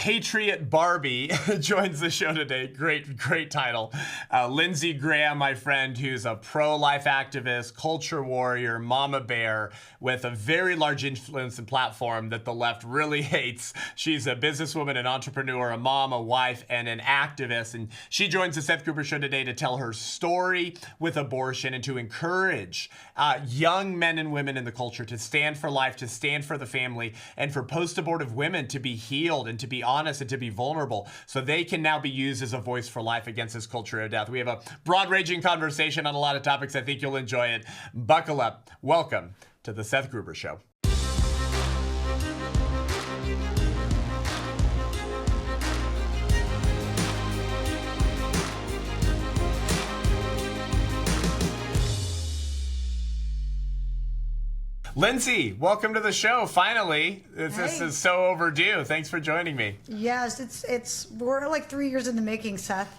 Patriot Barbie joins the show today. Great title. Lindsey Graham, my friend, who's a pro-life activist, culture warrior, mama bear with a very large influence and platform that the left really hates. She's a businesswoman, an entrepreneur, a mom, a wife, and an activist. And she joins the Seth Gruber Show today to tell her story with abortion and to encourage young men and women in the culture to stand for life, to stand for the family, and for post-abortive women to be healed and to be honest and to be vulnerable so they can now be used as a voice for life against this culture of death. We have a broad-ranging conversation on a lot of topics. I think you'll enjoy it. Buckle up. Welcome to the Seth Gruber Show. Lindsey, welcome to the show. Finally, this is so overdue. Thanks for joining me. Yes, we're like 3 years in the making, Seth.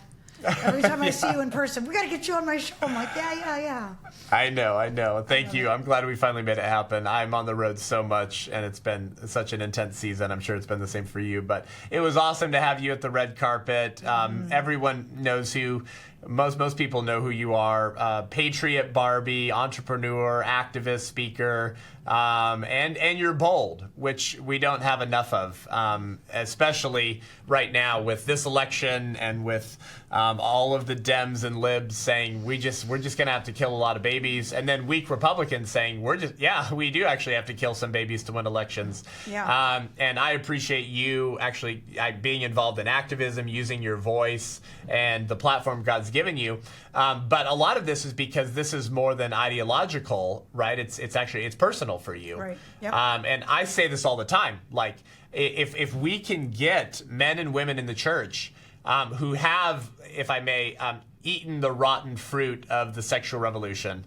Every time I see you in person, we got to get you on my show. I'm like, yeah. I know. Thank you. I'm glad we finally made it happen. I'm on the road so much, and it's been such an intense season. I'm sure it's been the same for you, but it was awesome to have you at the red carpet. Everyone knows who. Most people know who you are. Patriot Barbie, entrepreneur, activist, speaker, and you're bold, which we don't have enough of, especially right now with this election and with all of the Dems and libs saying we're just going to have to kill a lot of babies, and then weak Republicans saying we do actually have to kill some babies to win elections. Yeah. And I appreciate you actually being involved in activism, using your voice and the platform God's given you. But a lot of this is because this is more than ideological, right? It's personal for you. Right. Yep. And I say this all the time. Like, if we can get men and women in the church who have, if I may, eaten the rotten fruit of the sexual revolution,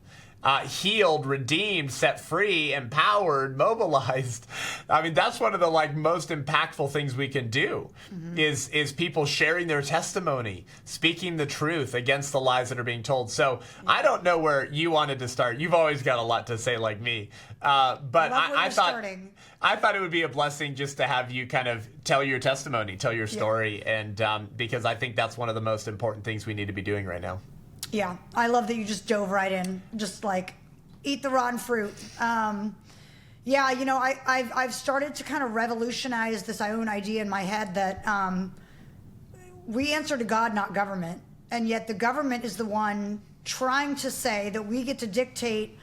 healed, redeemed, set free, empowered, mobilized. I mean, that's one of the most impactful things we can do is people sharing their testimony, speaking the truth against the lies that are being told. So I don't know where you wanted to start. You've always got a lot to say like me. But I thought it would be a blessing just to have you kind of tell your testimony, tell your story. And because I think that's one of the most important things we need to be doing right now. Yeah, I love that you just dove right in, just like eat the rotten fruit. I've started to kind of revolutionize this own idea in my head that we answer to God, not government, and yet the government is the one trying to say that we get to dictate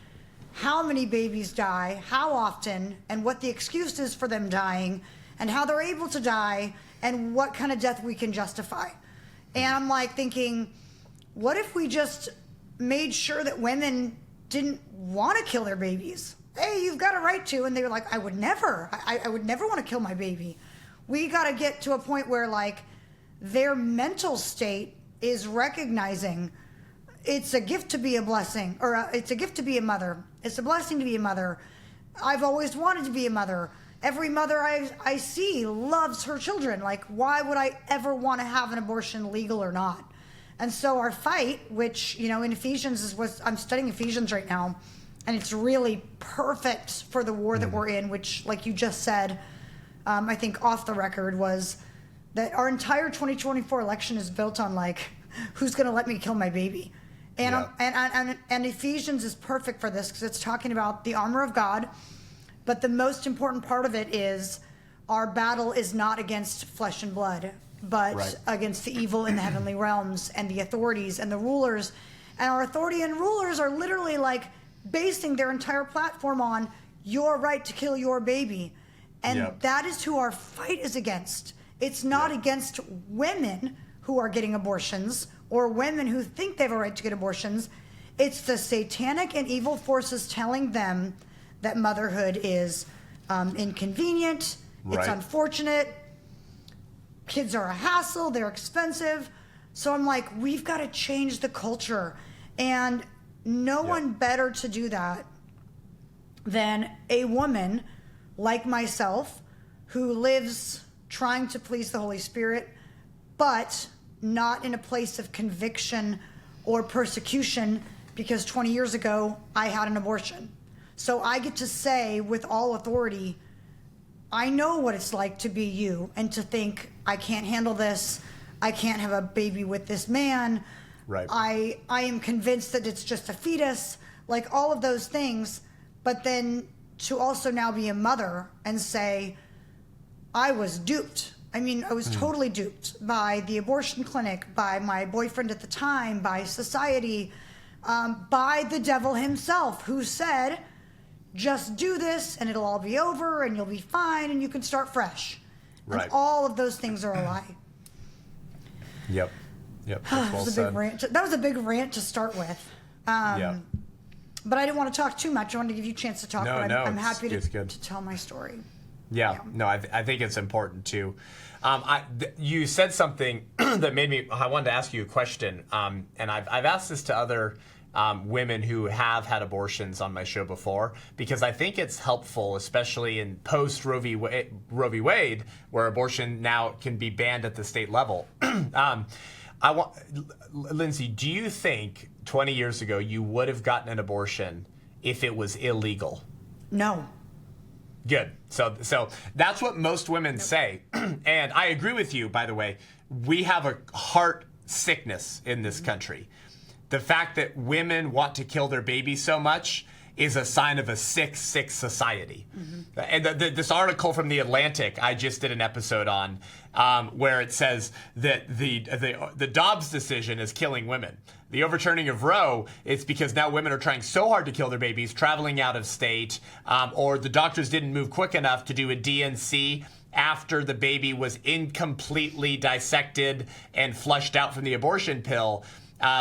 how many babies die, how often, and what the excuse is for them dying, and how they're able to die, and what kind of death we can justify. And I'm like thinking, what if we just made sure that women didn't want to kill their babies? Hey, you've got a right to. And they were like, I would never want to kill my baby. We got to get to a point where their mental state is recognizing it's a gift to be a blessing, or it's a gift to be a mother. It's a blessing to be a mother. I've always wanted to be a mother. Every mother I see loves her children. Why would I ever want to have an abortion, legal or not? And so our fight, which, in Ephesians is what I'm studying Ephesians right now, and it's really perfect for the war that we're in, which, like you just said, I think off the record, was that our entire 2024 election is built on who's going to let me kill my baby? And Ephesians is perfect for this because it's talking about the armor of God. But the most important part of it is our battle is not against flesh and blood, but against the evil in the heavenly realms and the authorities and the rulers. And our authority and rulers are literally basing their entire platform on your right to kill your baby. And that is who our fight is against. It's not against women who are getting abortions or women who think they have a right to get abortions. It's the satanic and evil forces telling them that motherhood is inconvenient, it's unfortunate, kids are a hassle, they're expensive. So I'm like, we've got to change the culture. And no one better to do that than a woman like myself who lives trying to please the Holy Spirit, but not in a place of conviction or persecution because 20 years ago I had an abortion. So I get to say with all authority, I know what it's like to be you and to think, I can't handle this. I can't have a baby with this man. Right. I am convinced that it's just a fetus, like all of those things. But then to also now be a mother and say, I was duped. I mean, I was totally duped by the abortion clinic, by my boyfriend at the time, by society, by the devil himself, who said, just do this and it'll all be over and you'll be fine and you can start fresh. Right. And all of those things are a lie. Yep. That was a big rant. That was a big rant to start with. But I didn't want to talk too much. I wanted to give you a chance to talk. I'm happy to tell my story. Yeah. No, I think it's important too. You said something that made me. I wanted to ask you a question, and I've asked this to other women who have had abortions on my show before, because I think it's helpful, especially in post Roe v. Wade, where abortion now can be banned at the state level. Lindsey, do you think 20 years ago you would have gotten an abortion if it was illegal? No. Good. So that's what most women say. And I agree with you, by the way. We have a heart sickness in this country. The fact that women want to kill their babies so much is a sign of a sick society. And this article from The Atlantic, I just did an episode on, where it says that the Dobbs decision is killing women. The overturning of Roe, it's because now women are trying so hard to kill their babies, traveling out of state, or the doctors didn't move quick enough to do a DNC after the baby was incompletely dissected and flushed out from the abortion pill,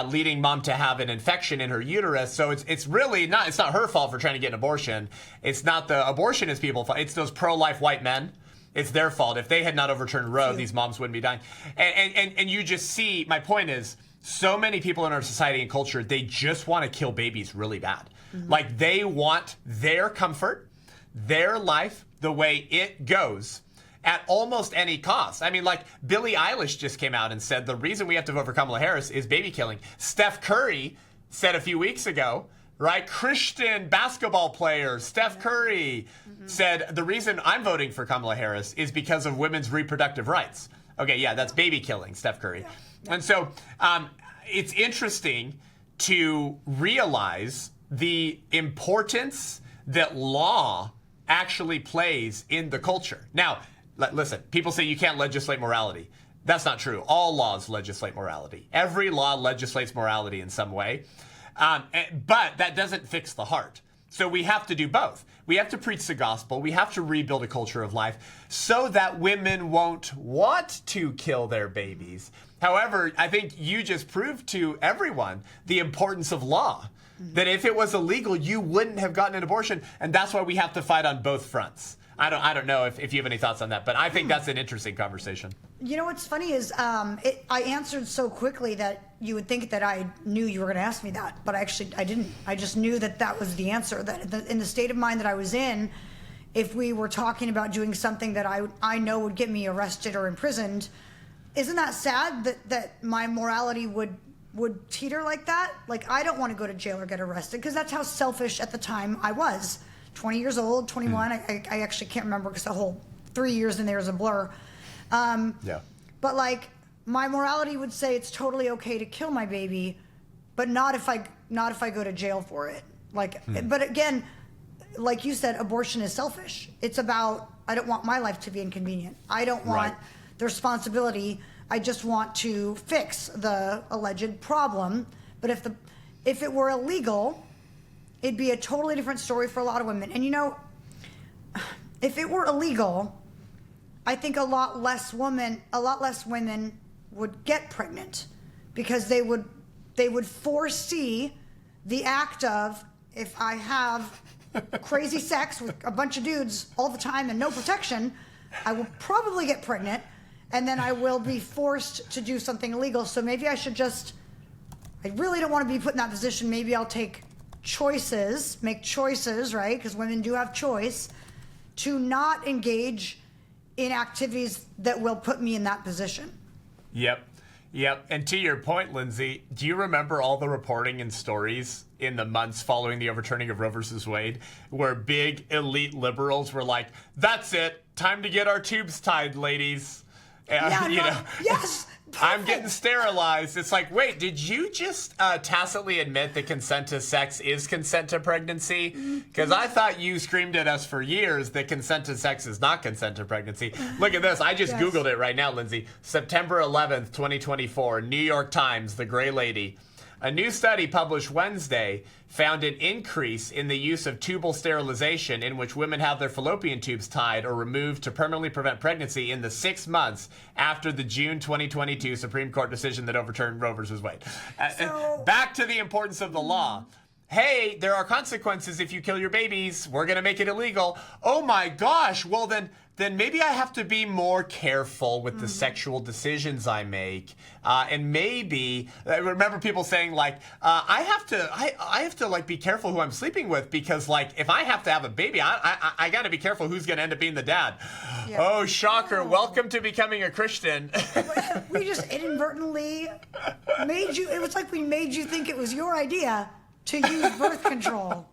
leading mom to have an infection in her uterus. So it's really not, it's not her fault for trying to get an abortion. It's not the abortionist people's fault. It's those pro-life white men. It's their fault. If they had not overturned Roe, these moms wouldn't be dying. And you just see, my point is, so many people in our society and culture, they just want to kill babies really bad. Like, they want their comfort, their life, the way it goes, at almost any cost. I mean, like, Billie Eilish just came out and said the reason we have to vote for Kamala Harris is baby killing. Steph Curry said a few weeks ago, right? Christian basketball player Steph Curry said the reason I'm voting for Kamala Harris is because of women's reproductive rights. Okay, yeah, that's baby killing, Steph Curry. And so it's interesting to realize the importance that law actually plays in the culture. Now, listen, people say you can't legislate morality. That's not true. All laws legislate morality. Every law legislates morality in some way. But that doesn't fix the heart. So we have to do both. We have to preach the gospel. We have to rebuild a culture of life so that women won't want to kill their babies. However, I think you just proved to everyone the importance of law. That if it was illegal, you wouldn't have gotten an abortion. And that's why we have to fight on both fronts. I don't know if you have any thoughts on that, but I think that's an interesting conversation. You know, what's funny is I answered so quickly that you would think that I knew you were going to ask me that, but I didn't. I just knew that was the answer, that in the state of mind that I was in, if we were talking about doing something that I know would get me arrested or imprisoned, isn't that sad that my morality would teeter like that? Like, I don't want to go to jail or get arrested because that's how selfish at the time I was. 20 years old, 21. I actually can't remember because the whole 3 years in there is a blur. But like, my morality would say it's totally okay to kill my baby, but not if I go to jail for it. Like, but again, like you said, abortion is selfish. It's about, I don't want my life to be inconvenient. I don't want the responsibility. I just want to fix the alleged problem. But if it were illegal, it'd be a totally different story for a lot of women. And you know, if it were illegal, I think a lot less women would get pregnant because they would foresee the act of, if I have crazy sex with a bunch of dudes all the time and no protection, I will probably get pregnant, and then I will be forced to do something illegal. So maybe I should I really don't want to be put in that position. Maybe I'll make choices, right? Because women do have choice, to not engage in activities that will put me in that position. Yep. Yep. And to your point, Lindsay, do you remember all the reporting and stories in the months following the overturning of Roe versus Wade, where big elite liberals were like, "That's it, time to get our tubes tied, ladies." Yes. I'm getting sterilized. It's like, wait, did you just tacitly admit that consent to sex is consent to pregnancy? Because I thought you screamed at us for years that consent to sex is not consent to pregnancy. Look at this. I just Googled it right now, Lindsay. September 11th, 2024, New York Times, The Gray Lady. A new study published Wednesday found an increase in the use of tubal sterilization, in which women have their fallopian tubes tied or removed to permanently prevent pregnancy in the 6 months after the June 2022 Supreme Court decision that overturned Roe versus Wade. Back to the importance of the law. Hey, there are consequences if you kill your babies. We're going to make it illegal. Oh my gosh. Well, then maybe I have to be more careful with the sexual decisions I make. And maybe, I remember people saying like, I have to like be careful who I'm sleeping with, because like, if I have to have a baby, I got to be careful who's going to end up being the dad. Yeah. Oh, shocker. Welcome to becoming a Christian. We just inadvertently made you, it was like we made you think it was your idea to use birth control.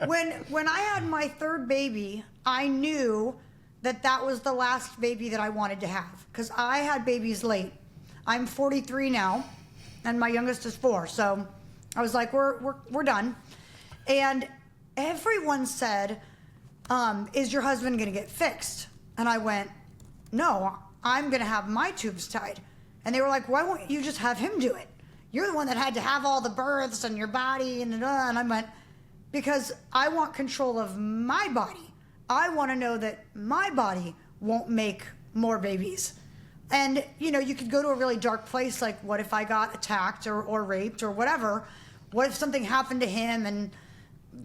When I had my third baby, I knew that was the last baby that I wanted to have, because I had babies late. I'm 43 now, and my youngest is 4. So I was like, we're done. And everyone said, is your husband going to get fixed? And I went, no, I'm going to have my tubes tied. And they were like, why won't you just have him do it? You're the one that had to have all the births and your body and I went, because I want control of my body. I want to know that my body won't make more babies. And, you could go to a really dark place, like what if I got attacked or raped or whatever? What if something happened to him and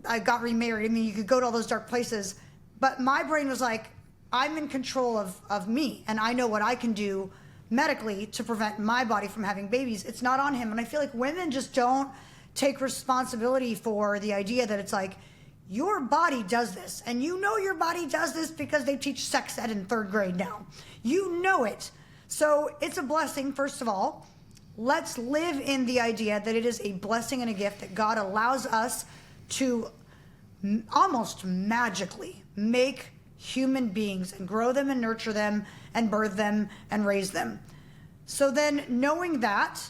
I got remarried? I mean, you could go to all those dark places. But my brain was like, I'm in control of me, and I know what I can do medically to prevent my body from having babies. It's not on him. And I feel like women just don't take responsibility for the idea that it's like, your body does this. And your body does this because they teach sex ed in 3rd grade now. You know it. So it's a blessing, first of all. Let's live in the idea that it is a blessing and a gift that God allows us to almost magically make human beings and grow them and nurture them and birth them and raise them. So then, knowing that,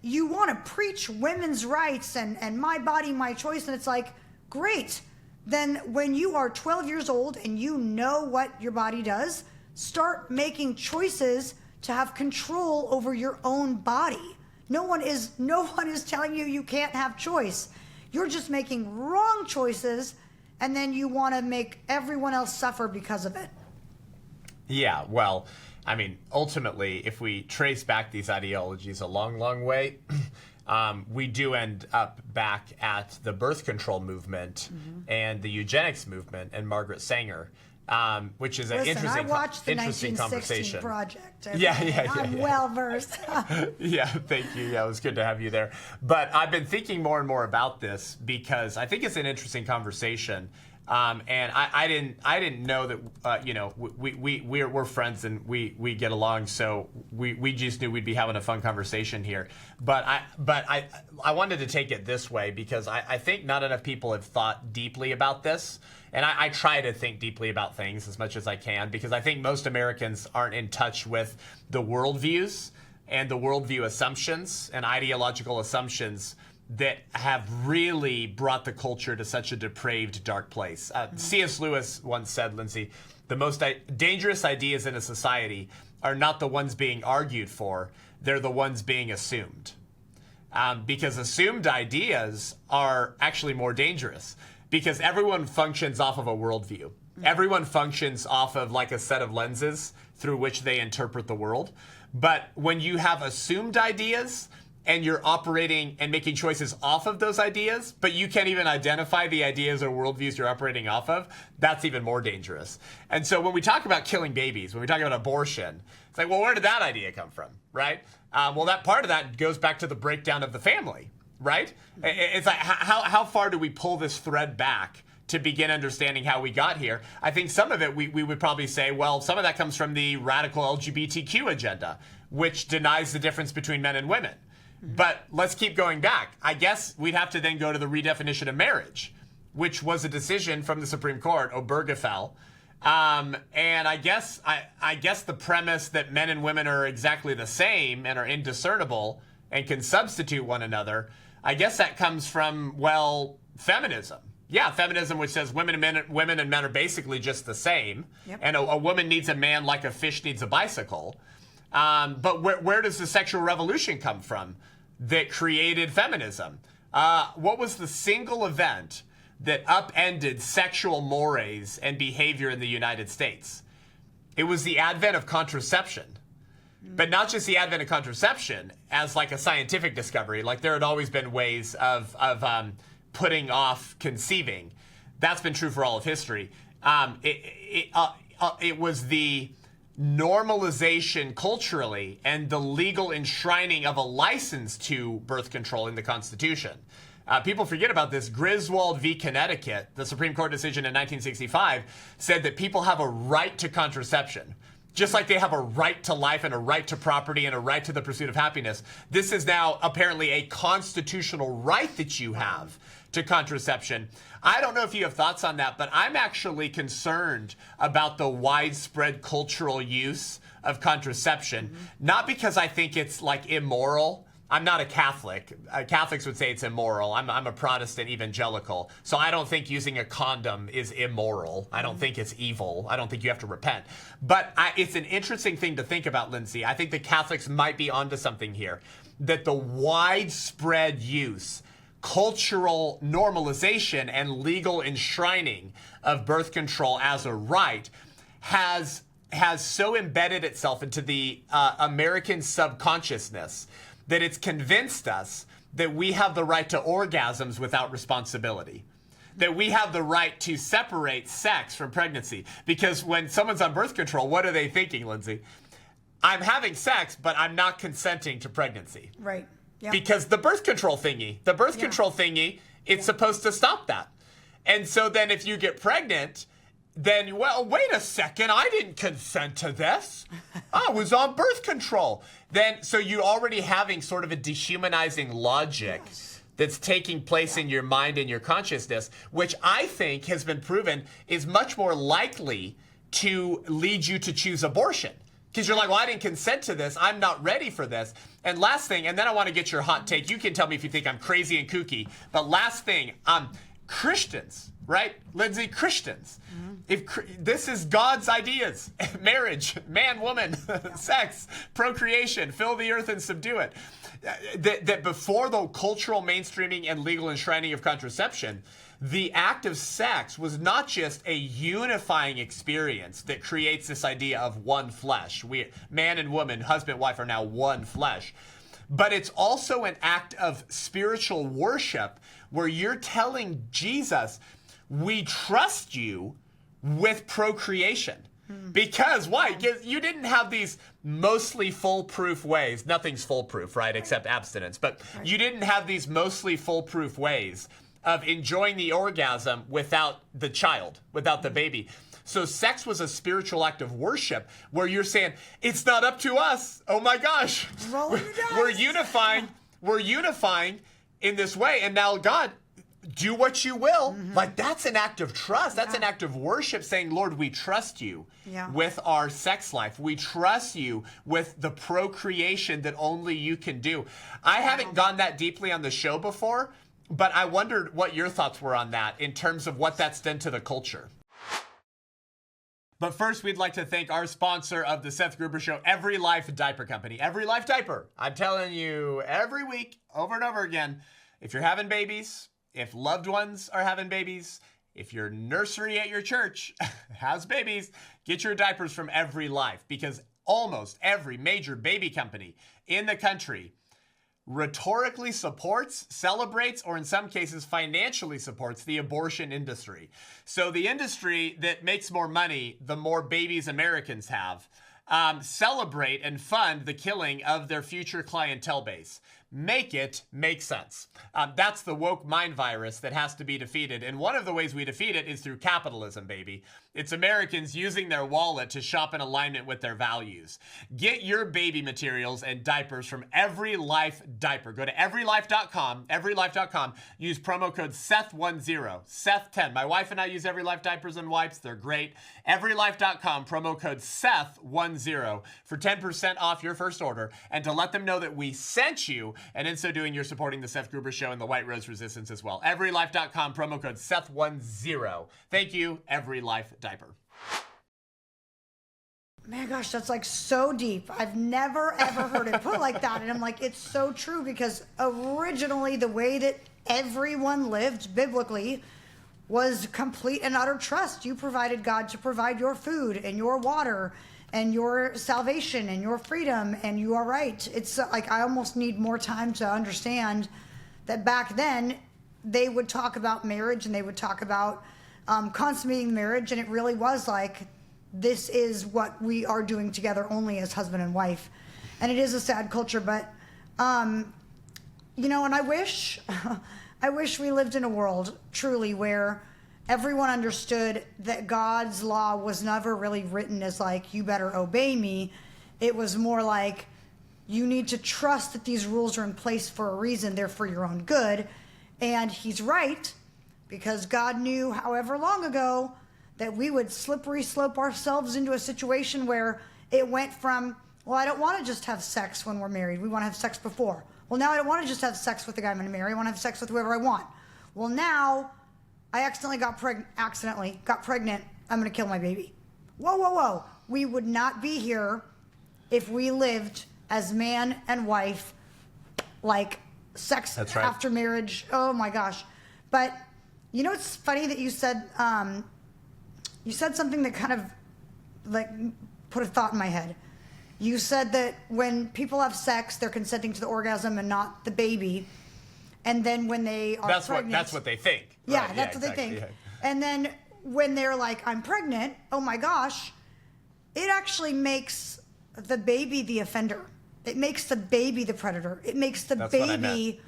you want to preach women's rights and my body, my choice, and it's like, great. Then when you are 12 years old and you know what your body does, start making choices to have control over your own body. No one is telling you can't have choice. You're just making wrong choices, and then you want to make everyone else suffer because of it. Yeah, well, I mean, ultimately, if we trace back these ideologies a long, long way, we do end up back at the birth control movement and the eugenics movement and Margaret Sanger, which is an interesting, I watched the interesting 1916 conversation. Project. Yeah. I'm well versed. Yeah, thank you. Yeah, it was good to have you there. But I've been thinking more and more about this because I think it's an interesting conversation. And I didn't know that we're friends and we get along, so we just knew we'd be having a fun conversation here. But I wanted to take it this way because I think not enough people have thought deeply about this, and I try to think deeply about things as much as I can because I think most Americans aren't in touch with the worldviews and the worldview assumptions and ideological assumptions that have really brought the culture to such a depraved, dark place. C.S. Lewis once said, Lindsay, the most dangerous ideas in a society are not the ones being argued for, they're the ones being assumed. Because assumed ideas are actually more dangerous because everyone functions off of a worldview. Everyone functions off of like a set of lenses through which they interpret the world. But when you have assumed ideas, and you're operating and making choices off of those ideas, but you can't even identify the ideas or worldviews you're operating off of, that's even more dangerous. And so when we talk about killing babies, when we talk about abortion, it's like, well, where did that idea come from, right? Well, that part of that goes back to the breakdown of the family, right? It's like, how far do we pull this thread back to begin understanding how we got here. I think some of it we would probably say, well, some of that comes from the radical LGBTQ agenda, which denies the difference between men and women. But let's keep going back. I guess we'd have to then go to the redefinition of marriage, which was a decision from the Supreme Court, Obergefell. And I guess the premise that men and women are exactly the same and are indiscernible and can substitute one another, I guess that comes from, well, feminism. Yeah, feminism, which says women and men are basically just the same. Yep. And a woman needs a man like a fish needs a bicycle. But where does the sexual revolution come from that created feminism? What was the single event that upended sexual mores and behavior in the United States? It was the advent of contraception. But not just the advent of contraception as like a scientific discovery. Like there had always been ways of putting off conceiving. That's been true for all of history. It was the normalization culturally and the legal enshrining of a license to birth control in the Constitution. People forget about this. Griswold v. Connecticut, the Supreme Court decision in 1965, said that people have a right to contraception. Just like they have a right to life and a right to property and a right to the pursuit of happiness. This is now apparently a constitutional right that you have to contraception. I don't know if you have thoughts on that, but I'm actually concerned about the widespread cultural use of contraception. Not because I think it's like immoral. I'm not a Catholic. Catholics would say it's immoral. I'm a Protestant evangelical. So I don't think using a condom is immoral. I don't think it's evil. I don't think you have to repent. But it's an interesting thing to think about, Lindsey. I think the Catholics might be onto something here. That the widespread use, cultural normalization, and legal enshrining of birth control as a right has so embedded itself into the American subconsciousness that it's convinced us that we have the right to orgasms without responsibility, that we have the right to separate sex from pregnancy. Because when someone's on birth control, what are they thinking, Lindsey? I'm having sex, but I'm not consenting to pregnancy. Right. Yep. Because the birth control thingy, it's supposed to stop that. And so then if you get pregnant, then, well, wait a second, I didn't consent to this. I was on birth control. Then, so you're already having sort of a dehumanizing logic that's taking place in your mind and your consciousness, which I think has been proven is much more likely to lead you to choose abortion. Because you're like, well, I didn't consent to this. I'm not ready for this. And last thing, and then I want to get your hot take. You can tell me if you think I'm crazy and kooky. But last thing, Christians, right? Lindsey, Christians. If this is God's ideas, marriage, man, woman, sex, procreation, fill the earth and subdue it. That before the cultural mainstreaming and legal enshrining of contraception, the act of sex was not just a unifying experience that creates this idea of one flesh. Man and woman, husband, wife are now one flesh. But it's also an act of spiritual worship where you're telling Jesus, we trust you with procreation. Because why? Because you didn't have these mostly foolproof ways. Nothing's foolproof, right? Except abstinence. But you didn't have these mostly foolproof ways of enjoying the orgasm without the child, without the baby. So sex was a spiritual act of worship where you're saying, it's not up to us. Oh my gosh. We're unifying in this way. And now God, do what you will. Like that's an act of trust. That's an act of worship saying, Lord, we trust you with our sex life. We trust you with the procreation that only you can do. I haven't gone that deeply on the show before, but I wondered what your thoughts were on that in terms of what that's done to the culture. But first, we'd like to thank our sponsor of the Seth Gruber Show, Every Life Diaper Company. Every Life Diaper. I'm telling you every week, over and over again, if you're having babies, if loved ones are having babies, if your nursery at your church has babies, get your diapers from Every Life, because almost every major baby company in the country rhetorically supports, celebrates, or in some cases financially supports the abortion industry. So the industry that makes more money the more babies Americans have, celebrate and fund the killing of their future clientele base. make it make sense. That's the woke mind virus that has to be defeated. And one of the ways we defeat it is through capitalism, baby. It's Americans using their wallet to shop in alignment with their values. Get your baby materials and diapers from Every Life Diaper. Go to everylife.com, use promo code Seth10, Seth10. My wife and I use Every Life diapers and wipes. They're great. Everylife.com, promo code Seth10 for 10% off your first order, and to let them know that we sent you, and in so doing, you're supporting the Seth Gruber Show and the White Rose Resistance as well. Everylife.com, promo code Seth10. Thank you, Every Life Diaper. Man, gosh, that's like so deep. I've never, ever heard it put like that. And I'm like, it's so true, because originally the way that everyone lived biblically was complete and utter trust. You provided God to provide your food and your water and your salvation and your freedom, and you are right. It's like, I almost need more time to understand that back then they would talk about marriage and they would talk about consummating marriage, and it really was like, this is what we are doing together only as husband and wife. And it is a sad culture, but you know, and I wish we lived in a world truly where everyone understood that God's law was never really written as like, you better obey me. It was more like, you need to trust that these rules are in place for a reason. They're for your own good. And he's right, because God knew however long ago that we would slippery slope ourselves into a situation where it went from, well, I don't want to just have sex when we're married. We want to have sex before. Well, now I don't want to just have sex with the guy I'm going to marry. I want to have sex with whoever I want. Well, now I accidentally got pregnant. I'm going to kill my baby. Whoa, whoa, whoa. We would not be here if we lived as man and wife, like sex after marriage. Oh my gosh. But you know, it's funny that you said something that kind of like put a thought in my head. You said that when people have sex, they're consenting to the orgasm and not the baby. And then when they are pregnant, that's what they think. Yeah, right. that's what they think. Yeah. And then when they're like, I'm pregnant, oh my gosh, it actually makes the baby the offender. It makes the baby the predator. It makes the baby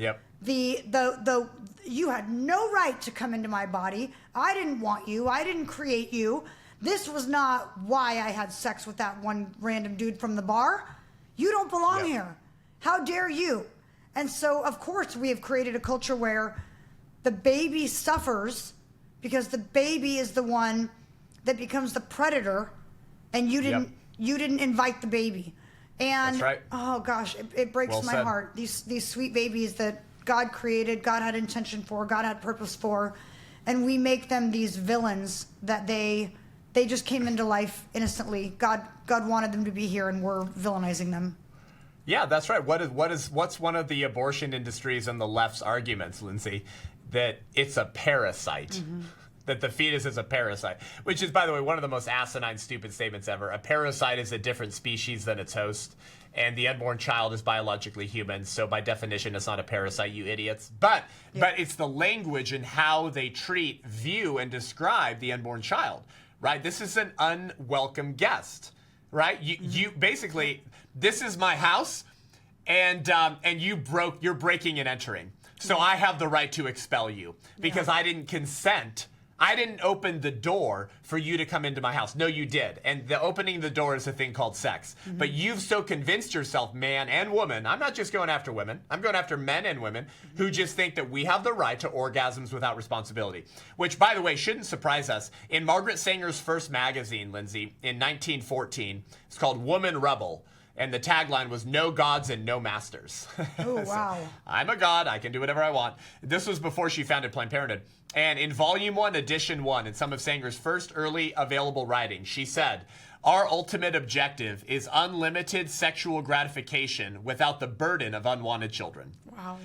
the you had no right to come into my body. I didn't want you. I didn't create you. This was not why I had sex with that one random dude from the bar. You don't belong here. How dare you? And so, of course, we have created a culture where the baby suffers because the baby is the one that becomes the predator, and you didn't invite the baby. And that's right. Oh gosh, it breaks my heart. These sweet babies that God created, God had intention for, God had purpose for, and we make them these villains that they just came into life innocently. God wanted them to be here, and we're villainizing them. Yeah, that's right. What's one of the abortion industries and the left's arguments, Lindsay? That it's a parasite. Mm-hmm. That the fetus is a parasite, which is, by the way, one of the most asinine, stupid statements ever. A parasite is a different species than its host, and the unborn child is biologically human, so by definition, it's not a parasite, you idiots. But it's the language and how they treat, view, and describe the unborn child, right? This is an unwelcome guest, right? You basically, this is my house, and you're breaking and entering, so I have the right to expel you because I didn't consent. I didn't open the door for you to come into my house. No, you did. And the opening the door is a thing called sex. Mm-hmm. But you've so convinced yourself, man and woman, I'm not just going after women, I'm going after men and women who just think that we have the right to orgasms without responsibility. Which, by the way, shouldn't surprise us. In Margaret Sanger's first magazine, Lindsay, in 1914, it's called Woman Rebel. And the tagline was, no gods and no masters. Oh, wow. So, I'm a god. I can do whatever I want. This was before she founded Planned Parenthood. And in Volume 1, Edition 1, in some of Sanger's first early available writings, she said, our ultimate objective is unlimited sexual gratification without the burden of unwanted children. Wow.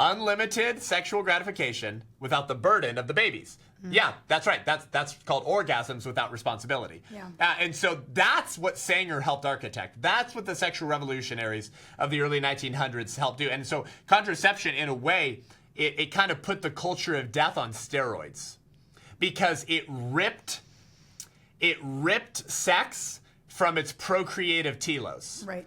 Unlimited sexual gratification without the burden of the babies. Mm-hmm. Yeah, that's right. That's called orgasms without responsibility. Yeah. And so that's what Sanger helped architect. That's what the sexual revolutionaries of the early 1900s helped do. And so contraception, in a way, it kind of put the culture of death on steroids because it ripped sex from its procreative telos. Right.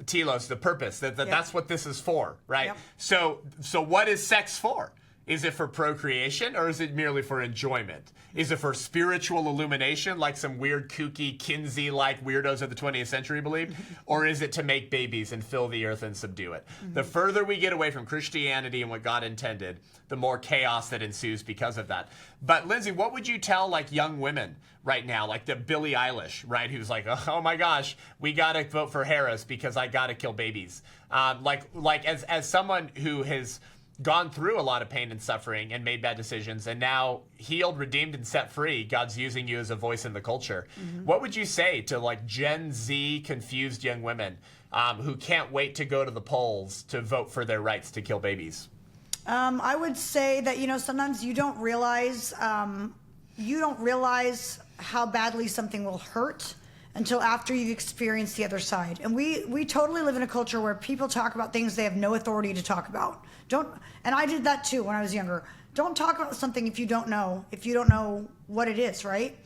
telos, the purpose, that's what this is for, right? Yep. So what is sex for? Is it for procreation, or is it merely for enjoyment? Is it for spiritual illumination, like some weird, kooky, Kinsey-like weirdos of the 20th century believed? Or is it to make babies and fill the earth and subdue it? The further we get away from Christianity and what God intended, the more chaos that ensues because of that. But Lindsey, what would you tell like young women right now, like the Billie Eilish, right, who's like, oh my gosh, we gotta vote for Harris because I gotta kill babies? Like as someone who has gone through a lot of pain and suffering and made bad decisions, and now healed, redeemed, and set free, God's using you as a voice in the culture. What would you say to like Gen Z confused young women who can't wait to go to the polls to vote for their rights to kill babies? I would say that, sometimes you don't realize how badly something will hurt until after you've experienced the other side. And we totally live in a culture where people talk about things they have no authority to talk about. And I did that too when I was younger. Don't talk about something if you don't know what it is, right?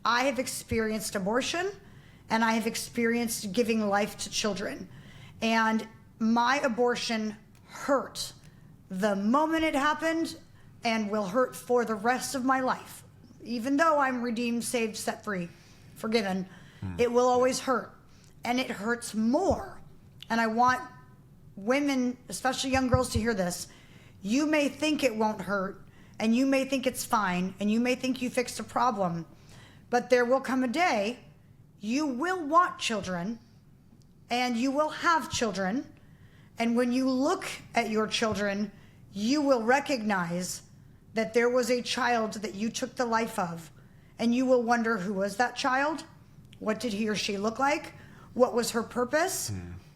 I have experienced abortion, and I have experienced giving life to children. And my abortion hurt the moment it happened and will hurt for the rest of my life. Even though I'm redeemed, saved, set free, forgiven, it will always hurt. And it hurts more. And I want women, especially young girls, to hear this. You may think it won't hurt, and you may think it's fine, and you may think you fixed a problem, but there will come a day you will want children, and you will have children, and when you look at your children, you will recognize that there was a child that you took the life of, and you will wonder, who was that child? What did he or she look like? What was her purpose?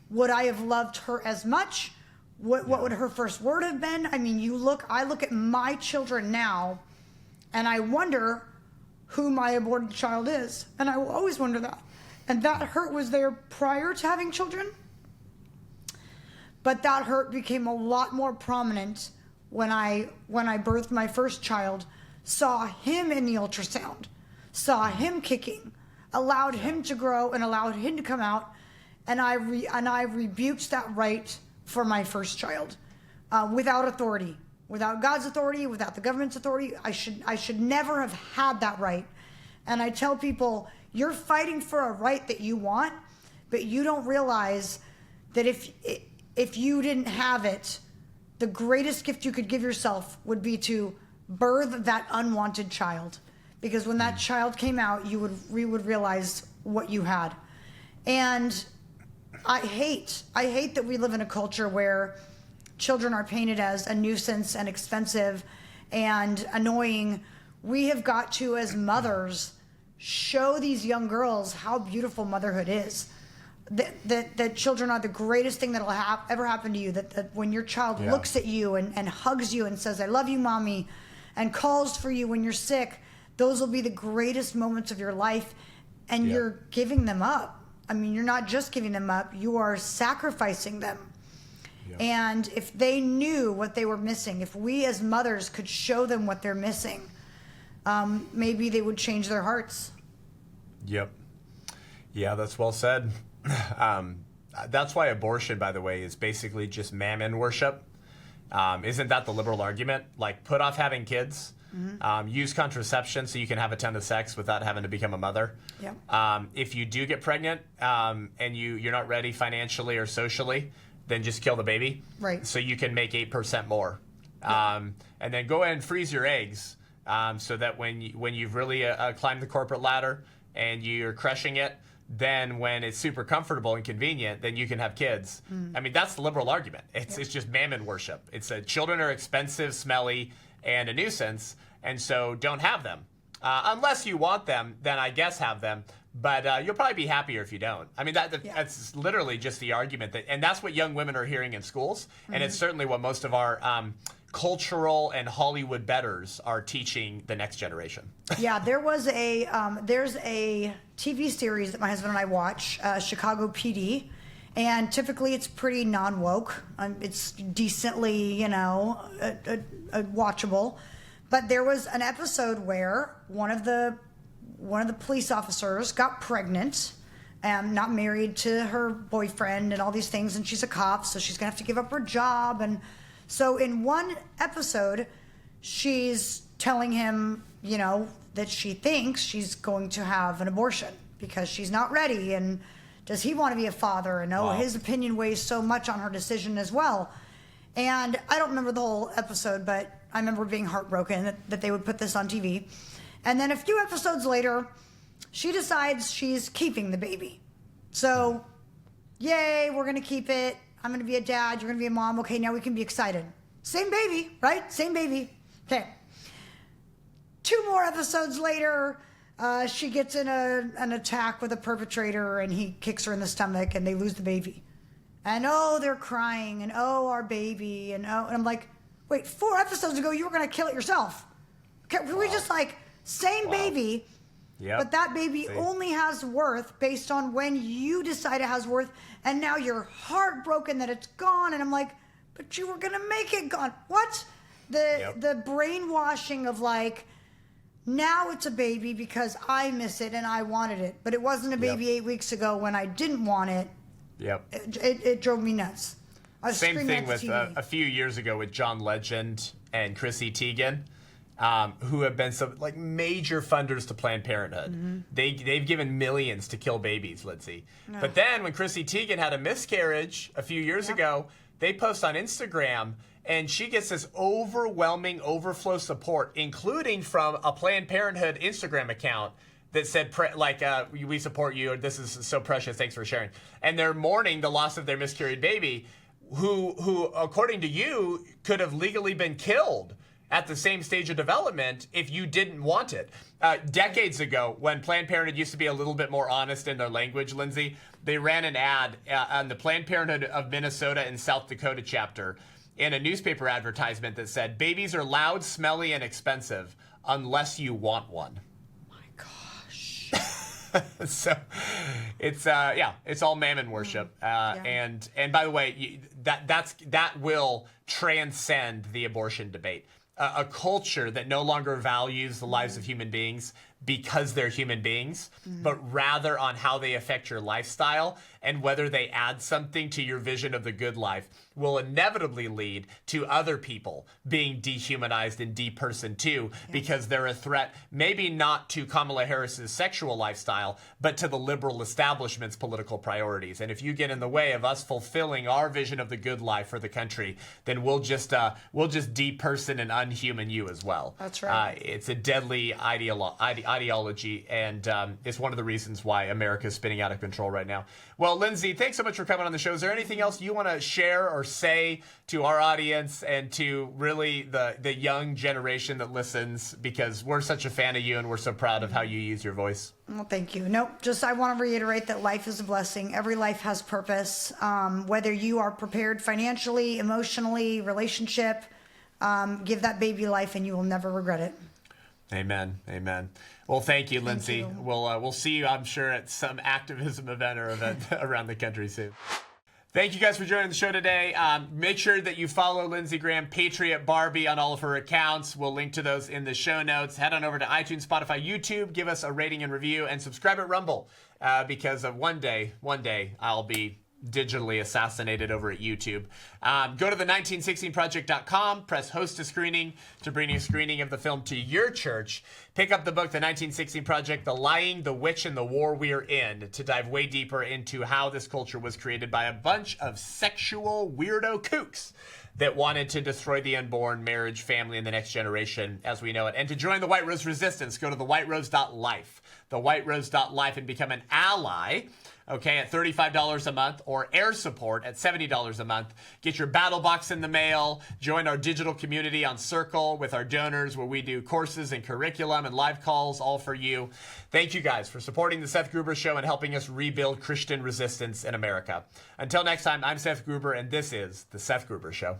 Would I have loved her as much? What would her first word have been? I mean, I look at my children now, and I wonder who my aborted child is. And I will always wonder that. And that hurt was there prior to having children. But that hurt became a lot more prominent when I birthed my first child, saw him in the ultrasound, saw him kicking, allowed him to grow and allowed him to come out. And I rebuked that right for my first child, without authority, without God's authority, without the government's authority. I should never have had that right. And I tell people, you're fighting for a right that you want, but you don't realize that if you didn't have it, the greatest gift you could give yourself would be to birth that unwanted child. Because when that child came out, you would realize what you had. And I hate that we live in a culture where children are painted as a nuisance and expensive and annoying. We have got to, as mothers, show these young girls how beautiful motherhood is. That children are the greatest thing that will ever happen to you. That when your child looks at you and hugs you and says, "I love you, mommy," and calls for you when you're sick, those will be the greatest moments of your life. And you're giving them up. I mean, you're not just giving them up, you are sacrificing them. Yeah. And if they knew what they were missing, if we as mothers could show them what they're missing, maybe they would change their hearts. Yep. Yeah, that's well said. That's why abortion, by the way, is basically just Mamon worship. Isn't that the liberal argument? Like, put off having kids. Use contraception so you can have a ton of sex without having to become a mother. Yep. If you do get pregnant and you're not ready financially or socially, then just kill the baby. Right. So you can make 8% more. And then go ahead and freeze your eggs so that when you've really climbed the corporate ladder and you're crushing it, then when it's super comfortable and convenient, then you can have kids. I mean, that's the liberal argument. It's just Mammon worship. It's children are expensive, smelly, and a nuisance, and so don't have them. Unless you want them, then I guess have them. But you'll probably be happier if you don't. I mean, that's literally just the argument. And that's what young women are hearing in schools. And it's certainly what most of our cultural and Hollywood betters are teaching the next generation. Yeah, there's a TV series that my husband and I watch, Chicago PD. And typically it's pretty non-woke. It's decently, watchable. But there was an episode where one of the police officers got pregnant not married to her boyfriend and all these things, and she's a cop, so she's gonna have to give up her job. And so in one episode, she's telling him, you know, that she thinks she's going to have an abortion because she's not ready, and does he want to be a father? And his opinion weighs so much on her decision as well. And I don't remember the whole episode, but I remember being heartbroken that they would put this on TV. And then a few episodes later, she decides she's keeping the baby. So, yay, we're going to keep it. I'm going to be a dad. You're going to be a mom. Okay, now we can be excited. Same baby, right? Same baby. Okay. 2 more episodes later, she gets in an attack with a perpetrator, and he kicks her in the stomach, and they lose the baby. And they're crying, and our baby, and I'm like, wait, 4 episodes ago you were gonna kill it yourself. Okay, we just same baby, but that baby only has worth based on when you decide it has worth, and now you're heartbroken that it's gone, and I'm like, but you were gonna make it gone. What? The brainwashing of now it's a baby because I miss it and I wanted it, but it wasn't a baby 8 weeks ago when I didn't want it. Yep. It drove me nuts. Same thing with a few years ago with John Legend and Chrissy Teigen, who have been some major funders to Planned Parenthood. Mm-hmm. They've given millions to kill babies, Lindsey. No. But then when Chrissy Teigen had a miscarriage a few years ago, they post on Instagram, and she gets this overwhelming overflow support, including from a Planned Parenthood Instagram account that said, we support you, or this is so precious, thanks for sharing. And they're mourning the loss of their miscarried baby, who according to you, could have legally been killed at the same stage of development if you didn't want it. Decades ago, when Planned Parenthood used to be a little bit more honest in their language, Lindsey, they ran an ad on the Planned Parenthood of Minnesota and South Dakota chapter in a newspaper advertisement that said, babies are loud, smelly, and expensive unless you want one. So it's it's all Mamon worship, and by the way, that will transcend the abortion debate. A culture that no longer values the lives of human beings because they're human beings, but rather on how they affect your lifestyle and whether they add something to your vision of the good life, will inevitably lead to other people being dehumanized and depersoned too, because they're a threat, maybe not to Kamala Harris's sexual lifestyle, but to the liberal establishment's political priorities. And if you get in the way of us fulfilling our vision of the good life for the country, then we'll just deperson and unhuman you as well. That's right. It's a deadly ideology, and it's one of the reasons why America is spinning out of control right now. Well, Lindsey, thanks so much for coming on the show. Is there anything else you want to share or say to our audience and to really the young generation that listens? Because we're such a fan of you, and we're so proud of how you use your voice. Well, thank you. Nope, just I want to reiterate that life is a blessing. Every life has purpose. Whether you are prepared financially, emotionally, relationship, give that baby life and you will never regret it. Amen. Amen. Well, thank you, Lindsey. Thank you. We'll see you, I'm sure, at some activism event or event around the country soon. Thank you guys for joining the show today. Make sure that you follow Lindsey Graham, Patriot Barbie, on all of her accounts. We'll link to those in the show notes. Head on over to iTunes, Spotify, YouTube. Give us a rating and review, and subscribe at Rumble, because of one day I'll be digitally assassinated over at YouTube. Go to the 1916project.com, press host a screening to bring a screening of the film to your church. Pick up the book, The 1916 Project, The Lying, the Witch, and the War We're In, to dive way deeper into how this culture was created by a bunch of sexual weirdo kooks that wanted to destroy the unborn, marriage, family, and the next generation as we know it. And to join the White Rose Resistance, go to thewhiterose.life, thewhiterose.life, and become an ally, okay, at $35 a month, or air support at $70 a month. Get your battle box in the mail. Join our digital community on Circle with our donors, where we do courses and curriculum and live calls, all for you. Thank you guys for supporting the Seth Gruber Show and helping us rebuild Christian resistance in America. Until next time, I'm Seth Gruber, and this is the Seth Gruber Show.